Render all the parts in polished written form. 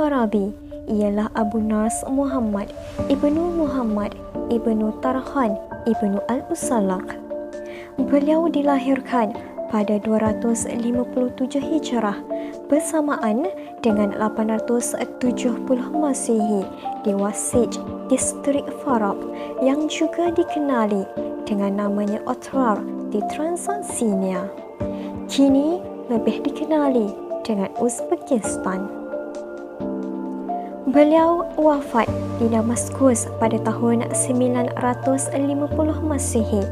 Al-Farabi ialah Abu Nars Muhammad Ibnu Muhammad Ibnu Tarkhan Ibnu Al-Usalak. Beliau dilahirkan pada 257 Hijrah bersamaan dengan 870 Masihi di Wasij, distrik Farab yang juga dikenali dengan namanya Otrar di Transaksinia. Kini lebih dikenali dengan Uzbekistan. Beliau wafat di Damaskus pada tahun 950 Masihi.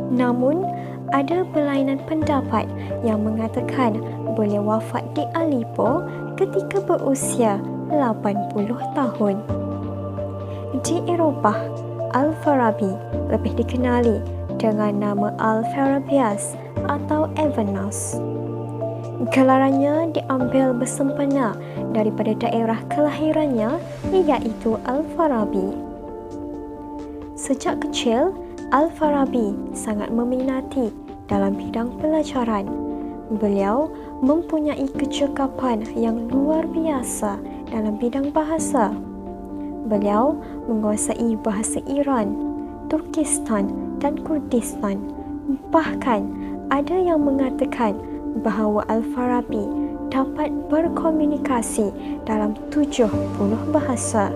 Namun, ada berlainan pendapat yang mengatakan beliau wafat di Aleppo ketika berusia 80 tahun. Di Eropah, Al-Farabi lebih dikenali dengan nama Al-Farabias atau Evenas. Gelarannya diambil bersempena daripada daerah kelahirannya, iaitu Al-Farabi. Sejak kecil, Al-Farabi sangat meminati dalam bidang pelajaran. Beliau mempunyai kecekapan yang luar biasa dalam bidang bahasa. Beliau menguasai bahasa Iran, Turkistan dan Kurdistan. Bahkan ada yang mengatakan bahawa Al-Farabi dapat berkomunikasi dalam 70 bahasa.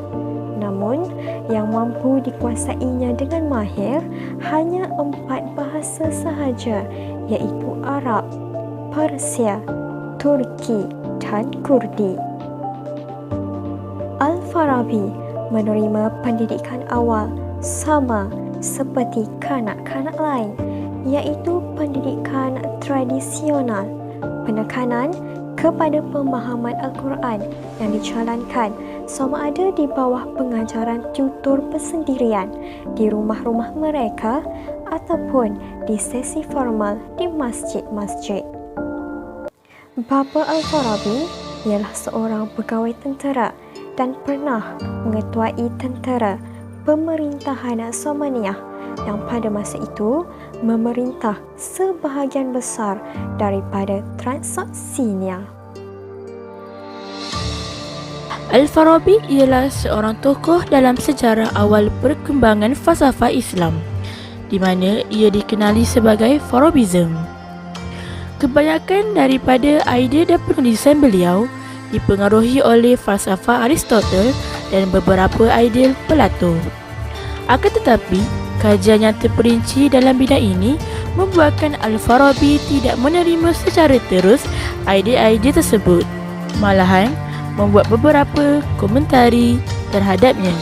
Namun, yang mampu dikuasainya dengan mahir hanya 4 bahasa sahaja, iaitu Arab, Persia, Turki dan Kurdi. Al-Farabi menerima pendidikan awal sama seperti kanak-kanak lain, iaitu pendidikan tradisional, penekanan kepada pemahaman Al-Quran yang dijalankan sama ada di bawah pengajaran tutor persendirian di rumah-rumah mereka ataupun di sesi formal di masjid-masjid. Bapa Al-Farabi ialah seorang pegawai tentera dan pernah mengetuai tentera pemerintahan Samaniyah yang pada masa itu memerintah sebahagian besar daripada Transaksinia. Al-Farabi ialah seorang tokoh dalam sejarah awal perkembangan falsafah Islam, di mana ia dikenali sebagai Farabism. Kebanyakan daripada idea dan penulisan beliau dipengaruhi oleh falsafah Aristotle dan beberapa idea Plato. Akan tetapi, kajian yang terperinci dalam bidang ini membuatkan Al-Farabi tidak menerima secara terus idea-idea tersebut, malahan membuat beberapa komentari terhadapnya.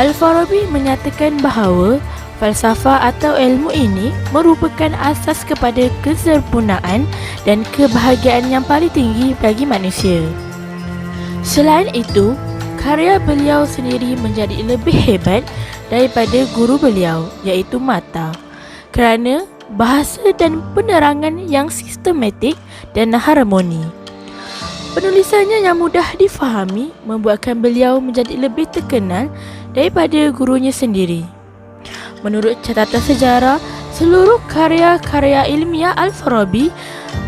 Al-Farabi menyatakan bahawa falsafah atau ilmu ini merupakan asas kepada kesempurnaan dan kebahagiaan yang paling tinggi bagi manusia. Selain itu, karya beliau sendiri menjadi lebih hebat daripada guru beliau, iaitu Mata, kerana bahasa dan penerangan yang sistematik dan harmoni. Penulisannya yang mudah difahami membuatkan beliau menjadi lebih terkenal daripada gurunya sendiri. Menurut catatan sejarah, seluruh karya-karya ilmiah Al-Farabi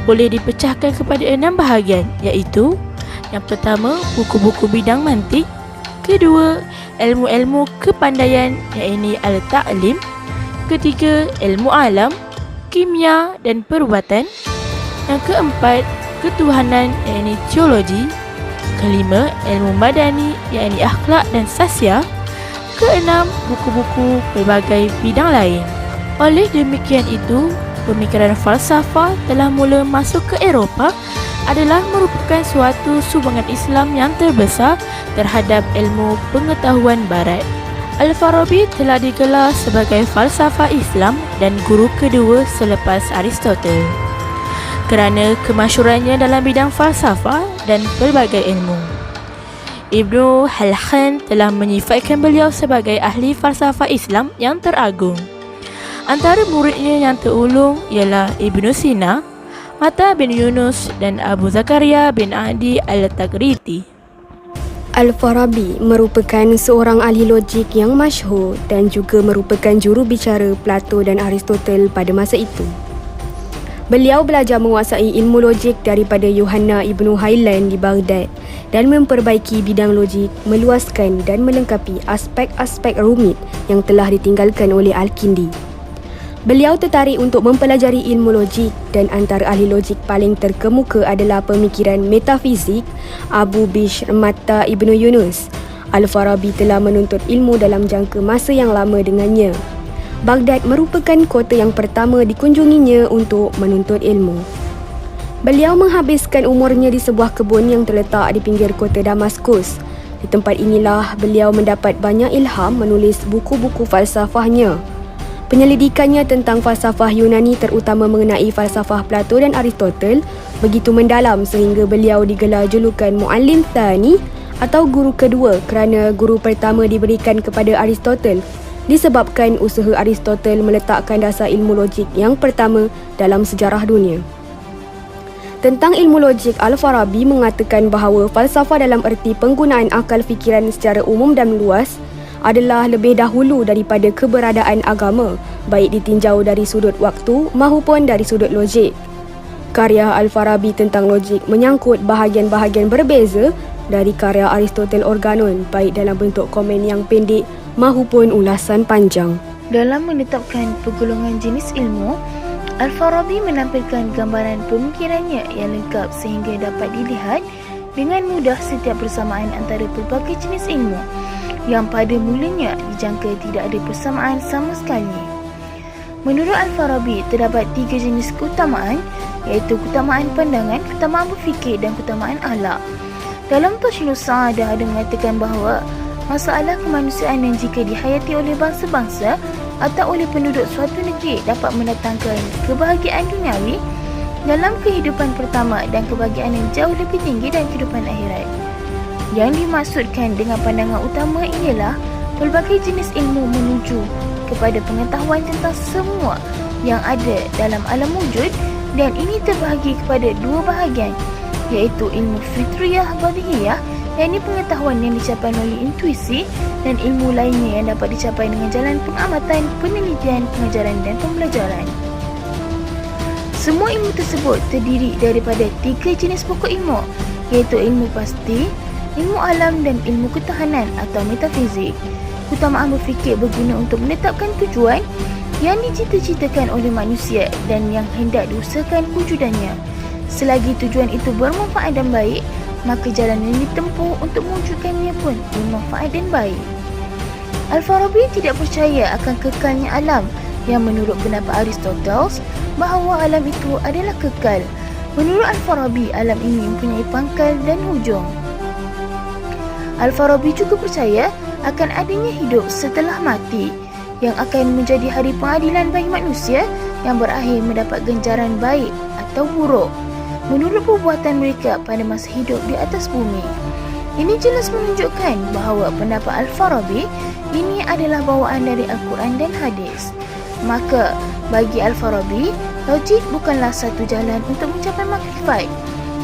boleh dipecahkan kepada 6 bahagian, iaitu yang pertama, buku-buku bidang mantik. Kedua, ilmu-ilmu kepandaian, iaitu Al-Ta'lim. Ketiga, ilmu alam, kimia dan perubatan. Yang keempat, ketuhanan, iaitu teologi. Kelima, ilmu madani, iaitu akhlak dan sasiah. Keenam, buku-buku berbagai bidang lain. Oleh demikian itu, pemikiran falsafah telah mula masuk ke Eropah adalah merupakan suatu sumbangan Islam yang terbesar terhadap ilmu pengetahuan Barat. Al-Farabi telah digelar sebagai falsafah Islam dan guru kedua selepas Aristotle kerana kemasyhurannya dalam bidang falsafah dan pelbagai ilmu. Ibnu Khalkhan telah menyifatkan beliau sebagai ahli falsafah Islam yang teragung. Antara muridnya yang terulung ialah Ibnu Sina, Mata bin Yunus dan Abu Zakaria bin Adi Al-Tagriti. Al-Farabi merupakan seorang ahli logik yang masyhur dan juga merupakan juru bicara Plato dan Aristotle pada masa itu. Beliau belajar menguasai ilmu logik daripada Yohanna Ibnu Haylan di Baghdad dan memperbaiki bidang logik, meluaskan dan melengkapi aspek-aspek rumit yang telah ditinggalkan oleh Al-Kindi. Beliau tertarik untuk mempelajari ilmu logik dan antara ahli logik paling terkemuka adalah pemikiran metafizik Abu Bishr Matta Ibnu Yunus. Al-Farabi telah menuntut ilmu dalam jangka masa yang lama dengannya. Baghdad merupakan kota yang pertama dikunjunginya untuk menuntut ilmu. Beliau menghabiskan umurnya di sebuah kebun yang terletak di pinggir kota Damaskus. Di tempat inilah beliau mendapat banyak ilham menulis buku-buku falsafahnya. Penyelidikannya tentang falsafah Yunani terutama mengenai falsafah Plato dan Aristotle begitu mendalam sehingga beliau digelar julukan Muallim Thani atau guru kedua kerana guru pertama diberikan kepada Aristotle disebabkan usaha Aristotle meletakkan dasar ilmu logik yang pertama dalam sejarah dunia. Tentang ilmu logik, Al-Farabi mengatakan bahawa falsafah dalam erti penggunaan akal fikiran secara umum dan luas adalah lebih dahulu daripada keberadaan agama, baik ditinjau dari sudut waktu maupun dari sudut logik. Karya Al-Farabi tentang logik menyangkut bahagian-bahagian berbeza dari karya Aristotle Organon, baik dalam bentuk komen yang pendek maupun ulasan panjang. Dalam menetapkan pergolongan jenis ilmu, Al-Farabi menampilkan gambaran pemikirannya yang lengkap sehingga dapat dilihat dengan mudah setiap persamaan antara pelbagai jenis ilmu yang pada mulanya dijangka tidak ada persamaan sama sekali. Menurut Al-Farabi, terdapat 3 jenis keutamaan iaitu keutamaan pandangan, keutamaan berfikir dan keutamaan akhlak. Dalam Tashilus Sa'adah ada mengatakan bahawa masalah kemanusiaan yang jika dihayati oleh bangsa-bangsa atau oleh penduduk suatu negeri dapat mendatangkan kebahagiaan duniawi dalam kehidupan pertama dan kebahagiaan yang jauh lebih tinggi dalam kehidupan akhirat. Yang dimaksudkan dengan pandangan utama ialah pelbagai jenis ilmu menuju kepada pengetahuan tentang semua yang ada dalam alam wujud dan ini terbahagi kepada 2 bahagian iaitu ilmu fitriyah badihiyah yang ini pengetahuan yang dicapai melalui intuisi dan ilmu lainnya yang dapat dicapai dengan jalan pengamatan, penelitian, pengajaran dan pembelajaran. Semua ilmu tersebut terdiri daripada 3 jenis pokok ilmu iaitu ilmu pasti, ilmu alam dan ilmu ketahanan atau metafizik. Keutamaan berfikir berguna untuk menetapkan tujuan yang dicita-citakan oleh manusia dan yang hendak diusahakan wujudannya. Selagi tujuan itu bermanfaat dan baik, maka jalan yang ditempuh untuk mewujudkannya pun bermanfaat dan baik. Al-Farabi tidak percaya akan kekalnya alam yang menurut pendapat Aristoteles bahawa alam itu adalah kekal. Menurut Al-Farabi, alam ini mempunyai pangkal dan hujung. Al-Farabi juga percaya akan adanya hidup setelah mati yang akan menjadi hari pengadilan bagi manusia yang berakhir mendapat ganjaran baik atau buruk menurut perbuatan mereka pada masa hidup di atas bumi. Ini jelas menunjukkan bahawa pendapat Al-Farabi ini adalah bawaan dari Al-Quran dan hadis. Maka bagi Al-Farabi, logik bukanlah satu jalan untuk mencapai makrifat,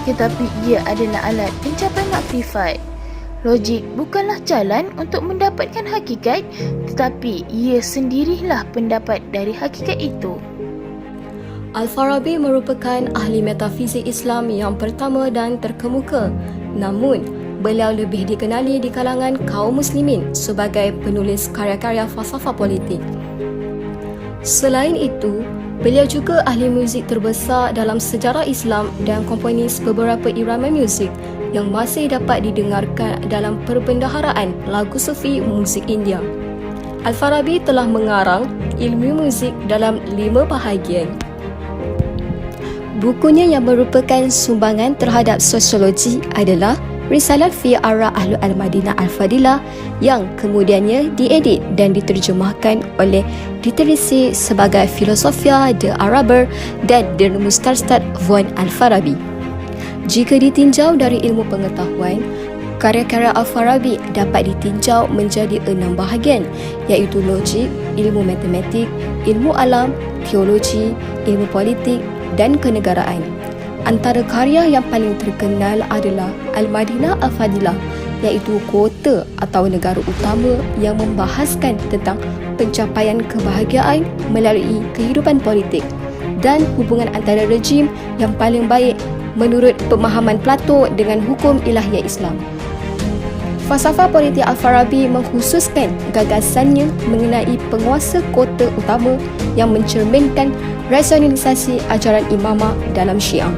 tetapi ia adalah alat pencapai makrifat. Logik bukanlah jalan untuk mendapatkan hakikat, tetapi ia sendirilah pendapat dari hakikat itu. Al-Farabi merupakan ahli metafizik Islam yang pertama dan terkemuka. Namun, beliau lebih dikenali di kalangan kaum muslimin sebagai penulis karya-karya falsafah politik. Selain itu, beliau juga ahli muzik terbesar dalam sejarah Islam dan komponis beberapa irama muzik yang masih dapat didengarkan dalam perbendaharaan lagu sufi muzik India. Al-Farabi telah mengarang ilmu muzik dalam 5 bahagian. Bukunya yang merupakan sumbangan terhadap sosiologi adalah Risalah fi Ara Ahlu Al-Madinah Al-Fadilah yang kemudiannya diedit dan diterjemahkan oleh diterisi sebagai Filosofia de Araber dan Der Mustarstad von Al-Farabi. Jika ditinjau dari ilmu pengetahuan, karya-karya Al-Farabi dapat ditinjau menjadi 6 bahagian iaitu logik, ilmu matematik, ilmu alam, teologi, ilmu politik dan kenegaraan. Antara karya yang paling terkenal adalah Al-Madinah Al-Fadilah iaitu kota atau negara utama yang membahaskan tentang pencapaian kebahagiaan melalui kehidupan politik dan hubungan antara rejim yang paling baik menurut pemahaman Plato dengan hukum ilahiyah Islam. Falsafah politik Al-Farabi mengkhususkan gagasannya mengenai penguasa kota utama yang mencerminkan rasionalisasi ajaran imamah dalam Syiah.